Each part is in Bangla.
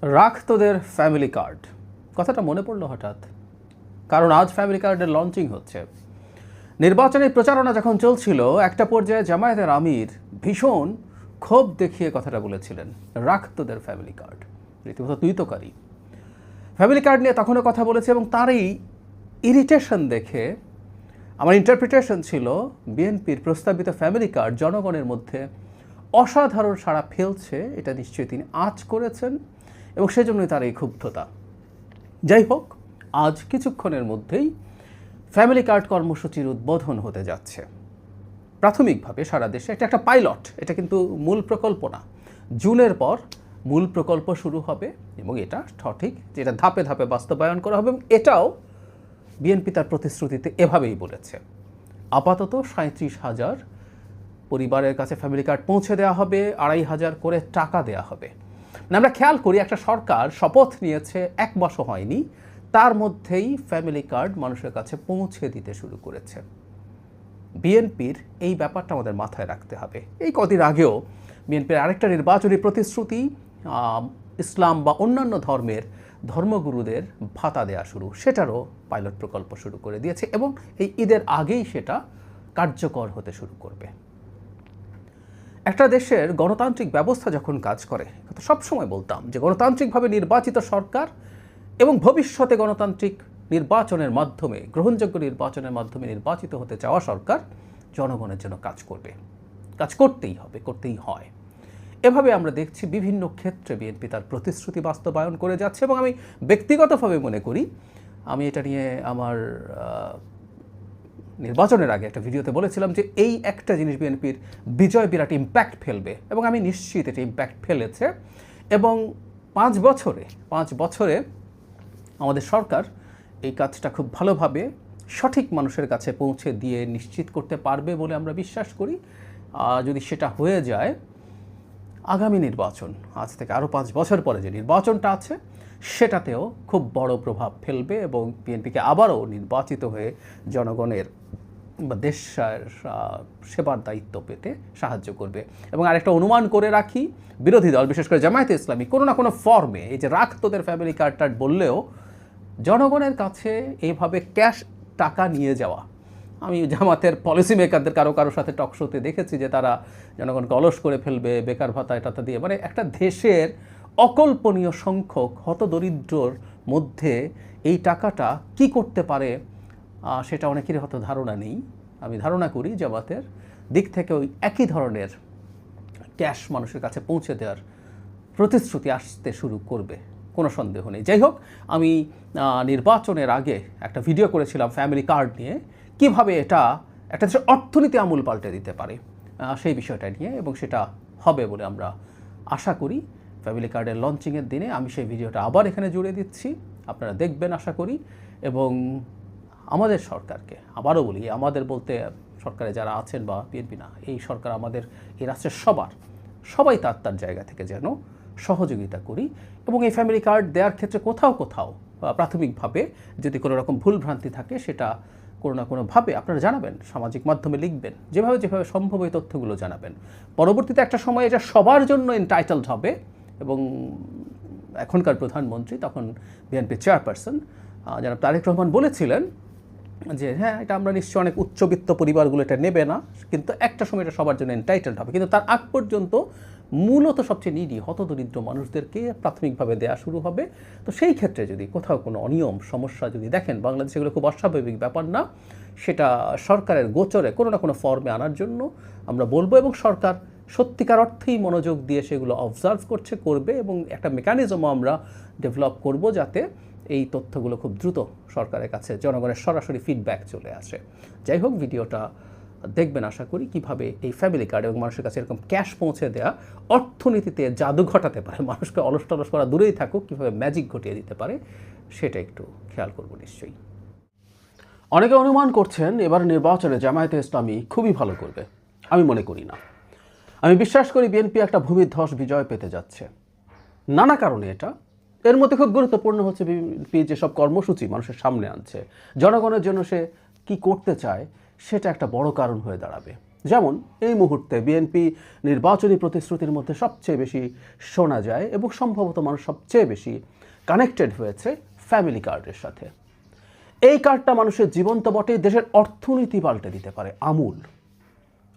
রাখ তোদের ফ্যামিলি কার্ড, কথাটা মনে পড়লো হঠাৎ, কারণ আজ ফ্যামিলি কার্ডের লঞ্চিং হচ্ছে। নির্বাচনী প্রচারণা যখন চলছিল, একটা পর্যায়ে জামায়াতের আমির ভীষণ ক্ষোভ দেখিয়ে কথাটা বলেছিলেন, রাখ তোদের ফ্যামিলি কার্ড। রীতিমতো তুইতকারী ফ্যামিলি কার্ড নিয়ে তখনও কথা বলেছে, এবং তারই ইরিটেশন দেখে আমার ইন্টারপ্রিটেশন ছিল বিএনপির প্রস্তাবিত ফ্যামিলি কার্ড জনগণের মধ্যে অসাধারণ সাড়া ফেলছে, এটা নিশ্চয়ই তিনি আঁচ করেছেন এবং সেজন্যই তার এই ক্ষুব্ধতা। যাই হোক, আজ কিছুক্ষণের মধ্যেই ফ্যামিলি কার্ড কর্মসূচির উদ্বোধন হতে যাচ্ছে। প্রাথমিকভাবে সারা দেশে একটা পাইলট, এটা কিন্তু মূল প্রকল্প না। জুনের পর মূল প্রকল্প শুরু হবে এবং এটা সঠিক যেটা ধাপে ধাপে বাস্তবায়ন করা হবে, এবং এটাও বিএনপি তার প্রতিশ্রুতিতে এভাবেই বলেছে। আপাতত 37,000 পরিবারের কাছে ফ্যামিলি কার্ড পৌঁছে দেওয়া হবে, 2,500 করে টাকা দেওয়া হবে। আমরা খেয়াল করি, একটা সরকার শপথ নিয়েছে 1 মাসও হয়নি, তার মধ্যেই ফ্যামিলি কার্ড মানুষের কাছে পৌঁছে দিতে শুরু করেছে। বিএনপির এই ব্যাপারটা আমাদের মাথায় রাখতে হবে। এই কদিন আগেও বিএনপির আরেকটা নির্বাচনী প্রতিশ্রুতি, ইসলাম বা অন্যান্য ধর্মের ধর্মগুরুদের ভাতা দেওয়া শুরু, সেটারও পাইলট প্রকল্প শুরু করে দিয়েছে এবং এই ঈদের আগেই সেটা কার্যকর হতে শুরু করবে। একটা দেশের গণতান্ত্রিক ব্যবস্থা যখন কাজ করে, সবসময় বলতাম যে গণতান্ত্রিকভাবে নির্বাচিত সরকার এবং ভবিষ্যতে গণতান্ত্রিক নির্বাচনের মাধ্যমে, গ্রহণযোগ্য নির্বাচনের মাধ্যমে নির্বাচিত হতে চাওয়া সরকার জনগণের জন্য কাজ করবে, কাজ করতেই হবে, করতেই হয়। এভাবে আমরা দেখছি বিভিন্ন ক্ষেত্রে বিএনপি তার প্রতিশ্রুতি বাস্তবায়ন করে যাচ্ছে, এবং আমি ব্যক্তিগতভাবে মনে করি, আমি এটা নিয়ে আমার নির্বাচনের আগে একটা ভিডিওতে বলেছিলাম যে এই একটা জিনিস বিএনপির বিজয় বিরাট ইম্প্যাক্ট ফেলবে, এবং আমি নিশ্চিত এটা ইম্প্যাক্ট ফেলেছে। এবং 5 বছরে আমাদের সরকার এই কাজটা খুব ভালোভাবে সঠিক মানুষের কাছে পৌঁছে দিয়ে নিশ্চিত করতে পারবে বলে আমরা বিশ্বাস করি। যদি সেটা হয়ে যায়, আগামী নির্বাচন, আজ থেকে আরও 5 বছর পরে যে নির্বাচনটা আছে, সেটাতেও খুব বড় প্রভাব ফেলবে এবং বিএনপিকে আবারও নির্বাচিত হয়ে জনগণের বা দেশ সেবার দায়িত্ব পেতে সাহায্য করবে। এবং আরেকটা অনুমান করে রাখি, বিরোধী দল বিশেষ করে জামায়াতে ইসলামী কোনো না কোনো ফর্মে এই যে রাখ তোদের ফ্যামিলি কার্ড টার্ড বললেও জনগণের কাছে এইভাবে ক্যাশ টাকা নিয়ে যাওয়া, আমি জামাতের পলিসি মেকারদের কারো সাথে টকশোতে দেখেছি যে তারা জনগণকে অলস করে ফেলবে বেকার ভাতা এটা দিয়ে, মানে একটা দেশের অকল্পনীয় সংখ্যক হতদরিদ্রর মধ্যে এই টাকাটা কি করতে পারে সেটা অনেকেরই হয়তো ধারণা নেই। আমি ধারণা করি জামাতের দিক থেকে ওই একই ধরনের ক্যাশ মানুষের কাছে পৌঁছে দেওয়ার প্রতিশ্রুতি আসতে শুরু করবে, কোনো সন্দেহ নেই। যাই হোক, আমি নির্বাচনের আগে একটা ভিডিও করেছিলাম ফ্যামিলি কার্ড নিয়ে, কিভাবে এটা একটা দেশের অর্থনীতি আমূল পাল্টে দিতে পারে সেই বিষয়টা নিয়ে, এবং সেটা হবে বলে আমরা আশা করি। ফ্যামিলি কার্ডের লঞ্চিংয়ের দিনে আমি সেই ভিডিওটা আবার এখানে জুড়ে দিচ্ছি, আপনারা দেখবেন আশা করি। এবং আমাদের সরকারকে আবারও বলি, আমাদের বলতে সরকারে যারা আছেন বা বিএনপি না, এই সরকার আমাদের এই রাষ্ট্রের সবাই তার জায়গা থেকে যেন সহযোগিতা করি, এবং এই ফ্যামিলি কার্ড দেওয়ার ক্ষেত্রে কোথাও প্রাথমিকভাবে যদি কোনো রকম ভুলভ্রান্তি থাকে, সেটা কোনো না কোনোভাবে আপনারা জানাবেন, সামাজিক মাধ্যমে লিখবেন, যেভাবে সম্ভব এই তথ্যগুলো জানাবেন। পরবর্তীতে একটা সময় এটা সবার জন্য এন্টাইটেলড হবে, এবং এখনকার প্রধানমন্ত্রী, তখন বিএনপি চেয়ারপারসন জনাব তারেক রহমান বলেছিলেন যে হ্যাঁ, এটা আমরা নিশ্চয়ই অনেক উচ্চবিত্ত পরিবারগুলো এটা নেবে না, কিন্তু একটা সময় এটা সবার জন্য এন্টাইটেলড হবে। কিন্তু তার আগ পর্যন্ত মূলত সবচেয়ে নিডি হতদরিদ্র মানুষদেরকে প্রাথমিকভাবে দেওয়া শুরু হবে। তো সেই ক্ষেত্রে যদি কোথাও কোনো অনিয়ম সমস্যা যদি দেখেন, বাংলাদেশে এগুলো খুব অস্বাভাবিক ব্যাপার না, সেটা সরকারের গোচরে কোনো না কোনো ফর্মে আনার জন্য আমরা বলবো, এবং সরকার সত্যিকার অর্থেই মনোযোগ দিয়ে সেগুলো অবজার্ভ করবে, এবং একটা মেকানিজমও আমরা ডেভেলপ করব যাতে এই তথ্যগুলো খুব দ্রুত সরকারের কাছে জনগণের সরাসরি ফিডব্যাক চলে আসে। যাই হোক, ভিডিওটা দেখবেন আশা করি, কিভাবে এই ফ্যামিলি কার্ড এবং মানুষের কাছে এরকম ক্যাশ পৌঁছে দেওয়া অর্থনীতিতে জাদু ঘটাতে পারে, মানুষকে অলস টলস করা দূরেই থাকুক, কীভাবে ম্যাজিক ঘটিয়ে দিতে পারে, সেটা একটু খেয়াল করব নিশ্চয়ই। অনেকে অনুমান করছেন এবার নির্বাচনে জামায়াতে ইসলামী খুবই ভালো করবে। আমি মনে করি না। আমি বিশ্বাস করি বিএনপি একটা ভূমিধ্বস বিজয় পেতে যাচ্ছে, নানা কারণে। এর মধ্যে খুব গুরুত্বপূর্ণ হচ্ছে বিএনপি যেসব কর্মসূচি মানুষের সামনে আনছে, জনগণের জন্য সে কি করতে চায়, সেটা একটা বড় কারণ হয়ে দাঁড়াবে। যেমন এই মুহূর্তে বিএনপি নির্বাচনী প্রতিশ্রুতির মধ্যে সবচেয়ে বেশি শোনা যায় এবং সম্ভবত মানুষ সবচেয়ে বেশি কানেক্টেড হয়েছে ফ্যামিলি কার্ডের সাথে। এই কার্ডটা মানুষের জীবন তো বটে, দেশের অর্থনীতি পাল্টে দিতে পারে, আমূল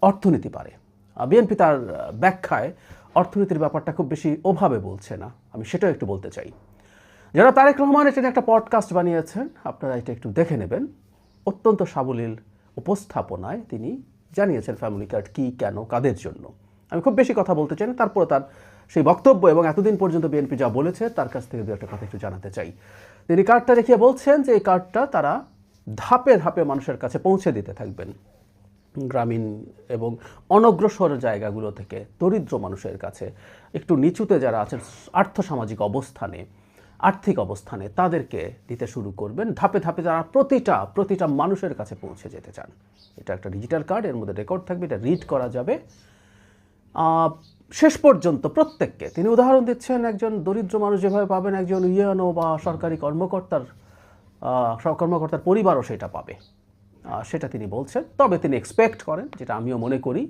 অর্থনীতি পারে। বিএনপি তার ব্যাখ্যায় অর্থনীতির ব্যাপারটা খুব বেশি ওভাবে বলছে না, আমি সেটাও একটু বলতে চাই। যারা তারেক রহমান এটা একটা পডকাস্ট বানিয়েছেন, আপনারা এটা একটু দেখে নেবেন। অত্যন্ত সাবলীল উপস্থাপনায় তিনি জানিয়েছেন ফ্যামিলি কার্ড কী, কেন, কাদের জন্য। আমি খুব বেশি কথা বলতে চাই না, তারপরে তার সেই বক্তব্য এবং এতদিন পর্যন্ত বিএনপি যা বলেছে তার কাছ থেকে দু একটা কথা একটু জানাতে চাই। তিনি কার্ডটা দেখিয়ে বলছেন যে এই কার্ডটা তারা ধাপে ধাপে মানুষের কাছে পৌঁছে দিতে থাকবেন, গ্রামীণ এবং অনগ্রসর জায়গাগুলো থেকে দরিদ্র মানুষের কাছে, একটু নিচুতে যারা আছেন আর্থসামাজিক অবস্থানে, আর্থিক অবস্থানে, তাদেরকে দিতে শুরু করবেন ধাপে ধাপে। যারা প্রতিটা মানুষের কাছে পৌঁছে যেতে চান। এটা একটা ডিজিটাল কার্ড, এর মধ্যে রেকর্ড থাকবে, এটা রিড করা যাবে শেষ পর্যন্ত প্রত্যেককে। তিনি উদাহরণ দিচ্ছেন একজন দরিদ্র মানুষ যেভাবে পাবেন, একজন ইউএনও বা সরকারি কর্মকর্তার পরিবারও সেটা পাবে, সেটা তিনি বলছেন। তবে তিনি এক্সপেক্ট করেন, যেটা আমিও মনে করি,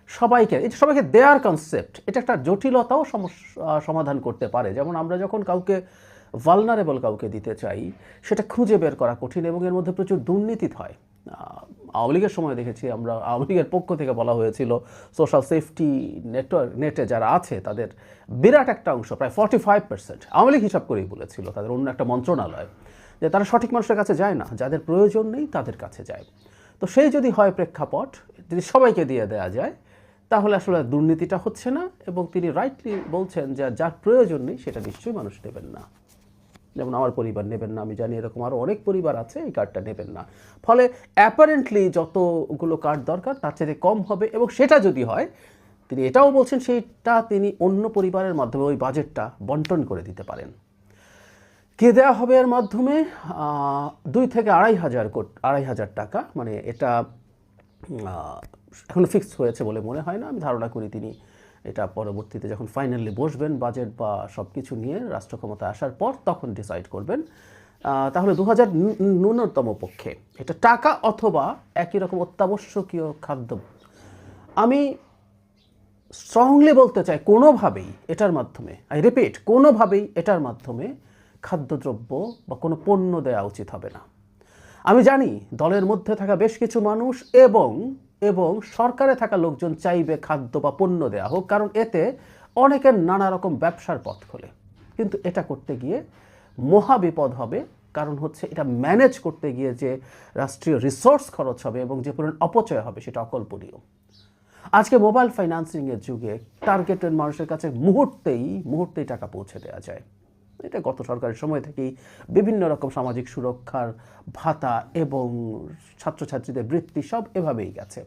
সবাইকে দেয়ার কনসেপ্ট এটা একটা জটিলতাও সমাধান করতে পারে। যেমন আমরা যখন কাউকে ভালনারেবল কাউকে দিতে চাই, সেটা খুঁজে বের করা কঠিন এবং এর মধ্যে প্রচুর দুর্নীতি হয়। আওয়ামী লীগের সময় দেখেছি আমরা, আওয়ামী লীগের পক্ষ থেকে বলা হয়েছিল সোশ্যাল সেফটি নেটে যারা আছে তাদের বিরাট একটা অংশ, প্রায় 45%, আওয়ামী লীগ হিসাব করেই বলেছিল, তাদের অন্য একটা মন্ত্রণালয়, যে তারা সঠিক মানুষের কাছে যায় না, যাদের প্রয়োজন নেই তাদের কাছে যায়। তো সেই যদি হয় প্রেক্ষাপট, যদি সবাইকে দিয়ে দেওয়া যায়, তাহলে আসলে দুর্নীতিটা হচ্ছে না। এবং তিনি রাইটলি বলছেন যে যার প্রয়োজন নেই সেটা নিশ্চয়ই মানুষ নেবেন না। যেমন আমার পরিবার নেবেন না, আমি জানি এরকম আরও অনেক পরিবার আছে এই কার্ডটা নেবেন না। ফলে অ্যাপারেন্টলি যতগুলো কার্ড দরকার তার চেয়ে কম হবে। এবং সেটা যদি হয়, তিনি এটাও বলছেন সেইটা তিনি অন্য পরিবারের মাধ্যমে ওই বাজেটটা বন্টন করে দিতে পারেন। কে দেওয়া হবে এর মাধ্যমে? 2 থেকে 2,500 টাকা, মানে এটা এখনো ফিক্সড হয়েছে বলে মনে হয় না। আমি ধারণা করি তিনি এটা পরবর্তীতে যখন ফাইনালি বসবেন বাজেট বা সব কিছু নিয়ে রাষ্ট্র ক্ষমতা আসার পর, তখন ডিসাইড করবেন। তাহলে 2,000 ন্যূনতম পক্ষে এটা টাকা, অথবা একই রকম অত্যাবশ্যকীয় খাদ্য। আমি স্ট্রংলি বলতে চাই, কোনোভাবেই এটার মাধ্যমে, কোনোভাবেই এটার মাধ্যমে খাদ্যদ্রব্য বা কোনো পণ্য দেওয়া উচিত হবে না। আমি জানি দলের মধ্যে থাকা বেশ কিছু মানুষ এবং সরকারে থাকা লোকজন চাইবে খাদ্য বা পণ্য দেওয়া হোক, কারণ এতে অনেকের নানা রকম ব্যবসার পথ খোলে। কিন্তু এটা করতে গিয়ে মহা বিপদ হবে, কারণ হচ্ছে এটা ম্যানেজ করতে গিয়ে যে রাষ্ট্রীয় রিসোর্স খরচ হবে এবং যে পরিমাণ অপচয় হবে সেটা অকল্পনীয়। আজকে মোবাইল ফাইন্যান্সিংয়ের যুগে টার্গেটেড মানুষের কাছে মুহূর্তেই টাকা পৌঁছে দেওয়া যায়। এটা গত সরকারের সময় থেকেই বিভিন্ন রকম সামাজিক সুরক্ষার ভাতা এবং ছাত্রছাত্রীদের বৃত্তি সব এভাবেই গেছে।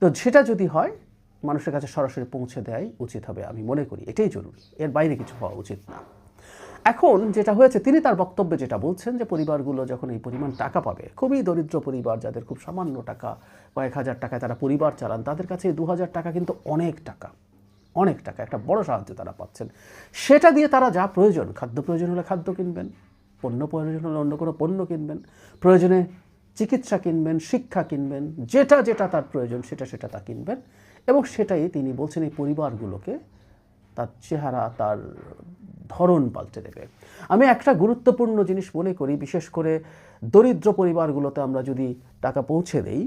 তো সেটা যদি হয়, মানুষের কাছে সরাসরি পৌঁছে দেওয়াই উচিত হবে, আমি মনে করি এটাই জরুরি, এর বাইরে কিছু হওয়া উচিত না। এখন যেটা হয়েছে, তিনি তার বক্তব্যে যেটা বলছেন যে পরিবারগুলো যখন এই পরিমাণ টাকা পাবে, খুবই দরিদ্র পরিবার যাদের খুব সামান্য টাকা, কয়েক হাজার টাকায় তারা পরিবার চালান, তাদের কাছে 2,000 টাকা কিন্তু অনেক টাকা, একটা বড় সাহায্য তারা পাচ্ছেন। সেটা দিয়ে তারা যা প্রয়োজন, খাদ্য প্রয়োজন হলে খাদ্য কিনবেন, পণ্য প্রয়োজন হলে অন্য কোনো পণ্য কিনবেন, প্রয়োজনে চিকিৎসা কিনবেন, শিক্ষা কিনবেন, যেটা তার প্রয়োজন সেটা তা কিনবেন। এবং সেটাই তিনি বলছেন এই পরিবারগুলোকে তার চেহারা, তার ধরন পাল্টে দেবে। আমি একটা গুরুত্বপূর্ণ জিনিস মনে করি, বিশেষ করে দরিদ্র পরিবারগুলোতে আমরা যদি টাকা পৌঁছে দেই,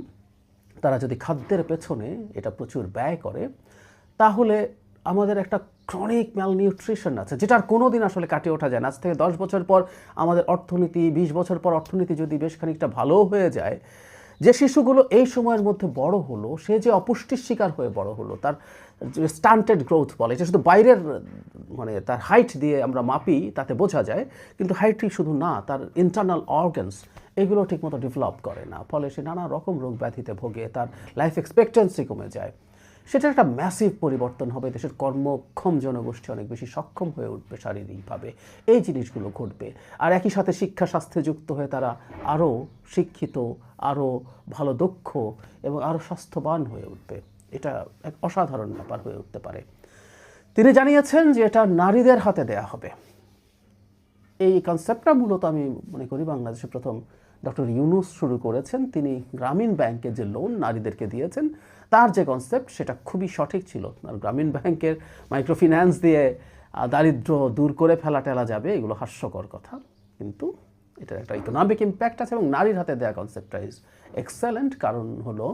তারা যদি খাদ্যের পেছনে এটা প্রচুর ব্যয় করে, তাহলে আমাদের একটা ক্রনিক ম্যালনিউট্রিশন আছে, যেটার কোনো দিন আসলে কাটিয়ে ওঠা যায় না। আজ থেকে 10 বছর পর আমাদের অর্থনীতি, 20 বছর পর অর্থনীতি যদি বেশ খানিকটা ভালো হয়ে যায়, যে শিশুগুলো এই সময়ের মধ্যে বড় হলো, সে যে অপুষ্টির শিকার হয়ে বড় হলো, তার স্টান্টেড গ্রোথ বলে, এটা শুধু বাইরের মানে তার হাইট দিয়ে আমরা মাপি, তাতে বোঝা যায়, কিন্তু হাইটই শুধু না, তার ইন্টারনাল অর্গানস এগুলো ঠিকমতো ডেভেলপ করে না, ফলে সে নানা রকম রোগ ব্যাধিতে ভোগে, তার লাইফ এক্সপেক্টেন্সি কমে যায়। সেটা একটা ম্যাসিভ পরিবর্তন হবে, দেশের কর্মক্ষম জনগোষ্ঠী অনেক বেশি সক্ষম হয়ে উঠবে শারীরিকভাবে, এই জিনিসগুলো ঘটবে। আর একই সাথে শিক্ষা স্বাস্থ্যে যুক্ত হয়ে তারা আরও শিক্ষিত, আরও ভালো দক্ষ এবং আরও স্বাস্থ্যবান হয়ে উঠবে। এটা এক অসাধারণ ব্যাপার হয়ে উঠতে পারে। তিনি জানিয়েছেন যে এটা নারীদের হাতে দেয়া হবে। এই কনসেপ্টটা মূলত আমি মনে করি বাংলাদেশে প্রথম ডক্টর ইউনূস শুরু করেছেন। তিনি গ্রামীণ ব্যাংকে যে লোন নারীদেরকে দিয়েছেন, তার যে কনসেপ্ট সেটা খুবই সঠিক ছিল। আর গ্রামীণ ব্যাংকের মাইক্রোফিন্যান্স দিয়ে দারিদ্র্য দূর করে ফেলা যাবে, এগুলো হাস্যকর কথা, কিন্তু এটার একটা ইকোনমিক ইম্প্যাক্ট আছে। এবং নারীর হাতে দেওয়া কনসেপ্টটা ইজ এক্সেলেন্ট, কারণ হলো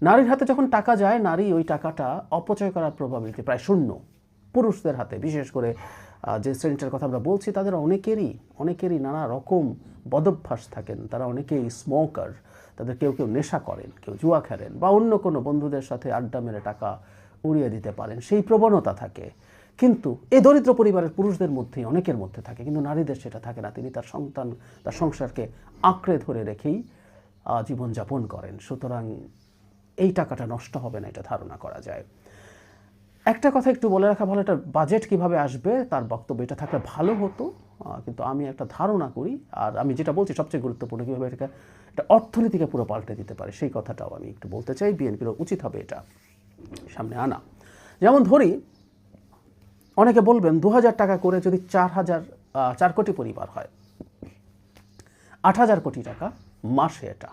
নারীর হাতে যখন টাকা যায়, নারী ওই টাকাটা অপচয় করার প্রবাবিলিটি প্রায় শূন্য। পুরুষদের হাতে, বিশেষ করে যে শ্রেণীটার কথা আমরা বলছি, তাদের অনেকেরই নানা রকম বদভ্যাস থাকেন, তারা অনেকেই স্মোকার, তাদের কেউ নেশা করেন, কেউ জুয়া খেলেন, বা অন্য কোনো বন্ধুদের সাথে আড্ডা মেরে টাকা উড়িয়ে দিতে পারেন, সেই প্রবণতা থাকে। কিন্তু এই দরিদ্র পরিবারের পুরুষদের মধ্যেই অনেকের মধ্যে থাকে, কিন্তু নারীদের সেটা থাকে না। তিনি তার সন্তান, তার সংসারকে আঁকড়ে ধরে রেখেই জীবনযাপন করেন। সুতরাং এই টাকাটা নষ্ট হবে না, এটা ধারণা করা যায়। একটা কথা একটু বলে রাখা ভালো, এটা বাজেট কিভাবে আসবে তার বক্তব্য এটা থাকলে ভালো হতো, কিন্তু আমি একটা ধারণা করি। আর আমি যেটা বলছি সবচেয়ে গুরুত্বপূর্ণ, কীভাবে এটা অর্থনীতিকে পুরো পাল্টে দিতে পারে, সেই কথাটাও আমি একটু বলতে চাই। বিএনপির উচিত হবে এটা সামনে আনা। যেমন ধরি, অনেকে বলবেন 2000 টাকা করে যদি 4 কোটি পরিবার হয়, 8000 কোটি টাকা মাসে, এটা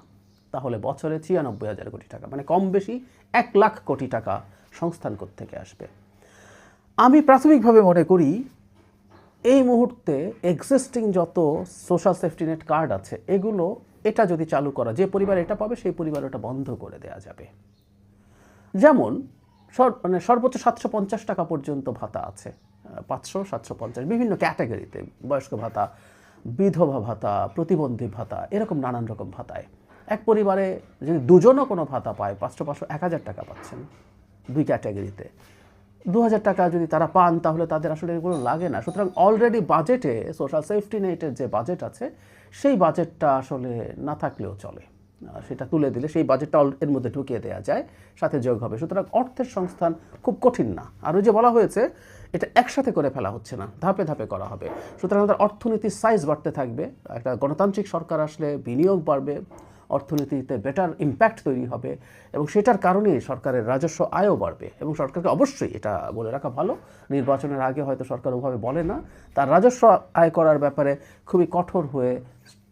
তাহলে বছরে 96,000 কোটি টাকা, মানে কম বেশি 1 লাখ কোটি টাকা সংস্থান থেকে আসবে। আমি প্রাথমিকভাবে মনে করি এই মুহূর্তে এক্সিস্টিং যত সোশ্যাল সেফটি নেট কার্ড আছে, এটা যদি চালু করা, যে পরিবার এটা পাবে সেই পরিবার ওটা বন্ধ করে দেওয়া যাবে। যেমন সর্বোচ্চ 750 টাকা পর্যন্ত ভাতা আছে, 500, 750, বিভিন্ন ক্যাটাগরিতে, বয়স্ক ভাতা, বিধবা ভাতা, প্রতিবন্ধী ভাতা, এরকম নানান রকম ভাতায় এক পরিবারে যদি দুজনও কোনো ভাতা পায়, 500, 1000 টাকা পাচ্ছেন 2 ক্যাটাগরিতে। 2000 টাকা যদি তারা পান, তাহলে তাদের আসলে এগুলো লাগে না। সুতরাং অলরেডি বাজেটে সোশ্যাল সেফটি নেটের যে বাজেট আছে, সেই বাজেটটা আসলে না থাকলেও চলে, সেটা তুলে দিলে সেই বাজেটটা এর মধ্যে ঢুকিয়ে দেওয়া যায়, সাথে যোগ হবে। সুতরাং অর্থের সংস্থান খুব কঠিন না। আর ওই যে বলা হয়েছে, এটা একসাথে করে ফেলা হচ্ছে না, ধাপে ধাপে করা হবে। সুতরাং আমাদের অর্থনীতির সাইজ বাড়তে থাকবে। একটা গণতান্ত্রিক সরকার আসলে বিনিয়োগ বাড়বে, অর্থনীতিতে বেটার ইম্প্যাক্ট তৈরি হবে, এবং সেটার কারণেই সরকারের রাজস্ব আয়ও বাড়বে। এবং সরকারকে অবশ্যই এটা বলে রাখা ভালো, নির্বাচনের আগে হয়তো সরকার ওভাবে বলে না, তার রাজস্ব আয় করার ব্যাপারে খুবই কঠোর হয়ে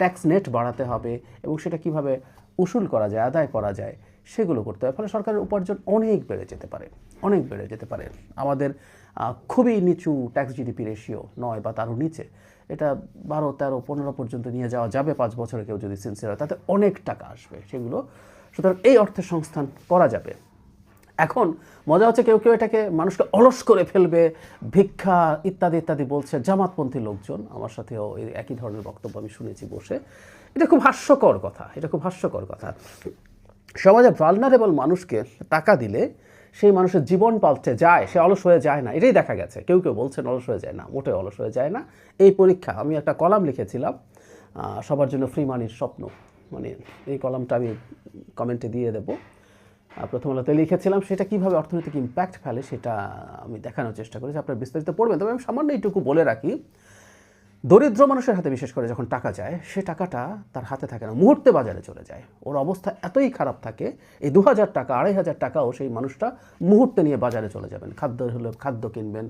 ট্যাক্স নেট বাড়াতে হবে, এবং সেটা কিভাবে উসুল করা যায়, আদায় করা যায়, সেগুলো করতে হবে। ফলে সরকারের উপার্জন অনেক বেড়ে যেতে পারে। আমাদের খুবই নিচু ট্যাক্স জিডিপি রেশিও 9 বা তারও নিচে, এটা 12, 13, 15 পর্যন্ত নিয়ে যাওয়া যাবে 5 বছরে, কেউ যদি সিনসিয়ার হয়, তাতে অনেক টাকা আসবে সেগুলো। সুতরাং এই অর্থের সংস্থান করা যাবে। এখন মজা হচ্ছে, কেউ এটাকে মানুষকে অলস করে ফেলবে, ভিক্ষা ইত্যাদি বলছে জামাতপন্থী লোকজন। আমার সাথেও একই ধরনের বক্তব্য আমি শুনেছি বসে। এটা খুব হাস্যকর কথা। সমাজে ভালনারেবল মানুষকে টাকা দিলে সেই মানুষের জীবন পাল্টে যায়, সে অলস হয়ে যায় না, এটাই দেখা গেছে। কেউ বলছেন অলস হয়ে যায় না, মোটেও অলস হয়ে যায় না। এই পরীক্ষা, আমি একটা কলাম লিখেছিলাম, সবার জন্য ফ্রি মানির স্বপ্ন, মানে এই কলামটা আমি কমেন্টে দিয়ে দেবো। প্রথম আলোতে লিখেছিলাম, সেটা কীভাবে অর্থনৈতিক ইম্প্যাক্ট ফেলে সেটা আমি দেখানোর চেষ্টা করেছি। আপনারা বিস্তারিত পড়বেন। তবে আমি সামান্য এইটুকু বলে রাখি, দরিদ্র মানুষের হাতে বিশেষ করে যখন টাকা যায়, সে টাকাটা তার হাতে থাকে না, মুহূর্তে বাজারে চলে যায়। ওর অবস্থা এতই খারাপ থাকে, এই 2000 টাকা, 2500 টাকাও সেই মানুষটা মুহূর্তে নিয়ে বাজারে চলে যাবেন। খাদ্য হলে খাদ্য কিনবেন,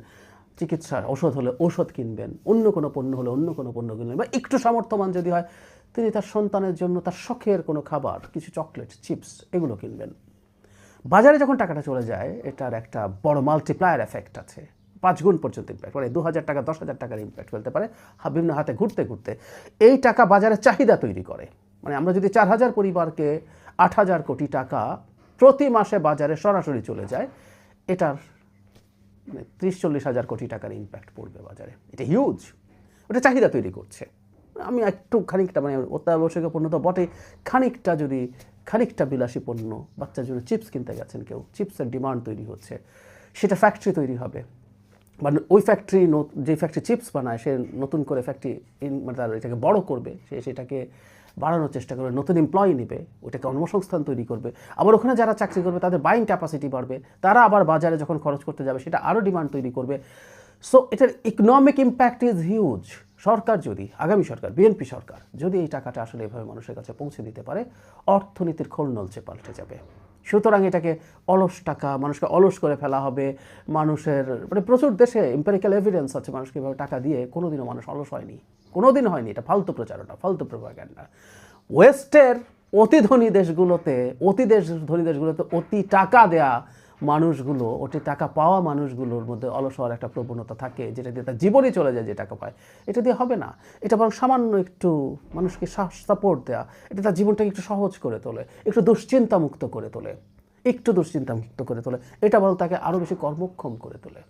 চিকিৎসার ওষুধ হলে ওষুধ কিনবেন, অন্য কোনো পণ্য হলে অন্য কোনো পণ্য কিনবেন, বা একটু সামর্থ্যবান যদি হয়, তিনি তার সন্তানের জন্য তার শখের কোনো খাবার, কিছু চকলেট, চিপস, এগুলো কিনবেন। বাজারে যখন টাকাটা চলে যায়, এটার একটা বড় মাল্টিপ্লায়ার এফেক্ট আছে, 5 গুণ পর্যন্ত ইম্প্যাক্ট, মানে 2000 টাকা 10,000 টাকার ইম্প্যাক্ট ফেলতে পারে বিভিন্ন হাতে ঘুরতে। এই টাকা বাজারে চাহিদা তৈরি করে। মানে আমরা যদি 4000 পরিবারকে 8000 কোটি টাকা প্রতি মাসে বাজারে সরাসরি চলে যায়, এটার 30-40 হাজার কোটি টাকার ইম্প্যাক্ট পড়বে বাজারে। এটা হিউজ, ওটা চাহিদা তৈরি করছে। আমি একটু খানিকটা, মানে অত্যাবশ্যকীয় পণ্য তো বটে, খানিকটা বিলাসী পণ্য, বাচ্চার জন্য চিপস কিনতে গেছেন কেউ, চিপসের ডিমান্ড তৈরি হচ্ছে, সেটা ফ্যাক্টরি তৈরি হবে, বা ওই ফ্যাক্টরি, যে ফ্যাক্টরি চিপস বানায়, সে নতুন করে ফ্যাক্টরি মানে তার এটাকে বড় করবে, সে সেটাকে বাড়ানোর চেষ্টা করবে, নতুন এমপ্লয়ি নেবে, ওইটাকে কর্মসংস্থান তৈরি করবে। আবার ওখানে যারা চাকরি করবে তাদের বাইং ক্যাপাসিটি বাড়বে, তারা আবার বাজারে যখন খরচ করতে যাবে সেটা আরও ডিমান্ড তৈরি করবে। সো এটার ইকোনমিক ইম্প্যাক্ট ইজ হিউজ। সরকার যদি, আগামী সরকার, বিএনপি সরকার যদি এই টাকাটা আসলে এভাবে মানুষের কাছে পৌঁছে দিতে পারে, অর্থনীতির খোলনলচে পাল্টে যাবে। সুতরাং এটাকে অলস টাকা, মানুষকে অলস করে ফেলা হবে। মানুষের, মানে প্রচুর দেশে এম্পিরিক্যাল এভিডেন্স আছে, মানুষকে এভাবে টাকা দিয়ে কোনোদিনও মানুষ অলস হয়নি, কোনোদিন হয়নি। এটা ফালতু প্রচারণা, ফালতু প্রোপাগান্ডা। ওয়েস্টের অতি ধনী দেশগুলোতে ধনী দেশগুলোতে অতি টাকা দেয়া মানুষগুলো, অতি টাকা পাওয়া মানুষগুলোর মধ্যে অলস হওয়ার একটা প্রবণতা থাকে, যেটা দিয়ে তার জীবনই চলে যায় যে টাকা পায়। এটা দিয়ে হবে না। এটা বরং সামান্য একটু মানুষকে সাপোর্ট দেয়া, এটা তার জীবনটাকে একটু সহজ করে তোলে, একটু দুশ্চিন্তামুক্ত করে তোলে, এটা বরং তাকে আরও বেশি কর্মক্ষম করে তোলে।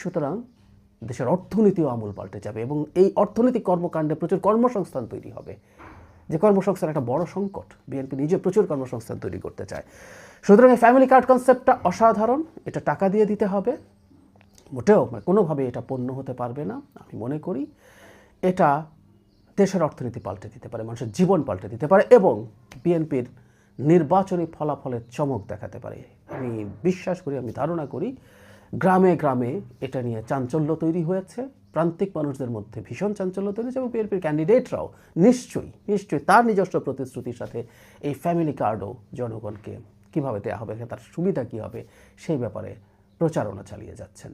সুতরাং দেশের অর্থনীতিও আমূল পাল্টে যাবে এবং এই অর্থনৈতিক কর্মকাণ্ডে প্রচুর কর্মসংস্থান তৈরি হবে, যে কর্মসংস্থান একটা বড় সংকট। বিএনপি নিজে প্রচুর কর্মসংস্থান তৈরি করতে চায়। সুতরাং এই ফ্যামিলি কার্ড কনসেপ্টটা অসাধারণ। এটা টাকা দিয়ে দিতে হবে, মোটেও কোনোভাবে এটা পণ্য হতে পারবে না। আমি মনে করি এটা দেশের অর্থনীতি পাল্টে দিতে পারে, মানুষের জীবন পাল্টে দিতে পারে এবং বিএনপির নির্বাচনী ফলাফলের চমক দেখাতে পারে। আমি বিশ্বাস করি, আমি ধারণা করি গ্রামে গ্রামে এটা নিয়ে চাঞ্চল্য তৈরি হয়েছে, প্রান্তিক মানুষদের মধ্যে ভীষণ চাঞ্চল্য তৈরি হয়েছে এবং বিএনপির ক্যান্ডিডেটরাও নিশ্চয়ই তার নিজস্ব প্রতিশ্রুতির সাথে এই ফ্যামিলি কার্ডও জনগণকে কীভাবে দেওয়া হবে, তার সুবিধা কী হবে সেই ব্যাপারে প্রচারণা চালিয়ে যাচ্ছেন।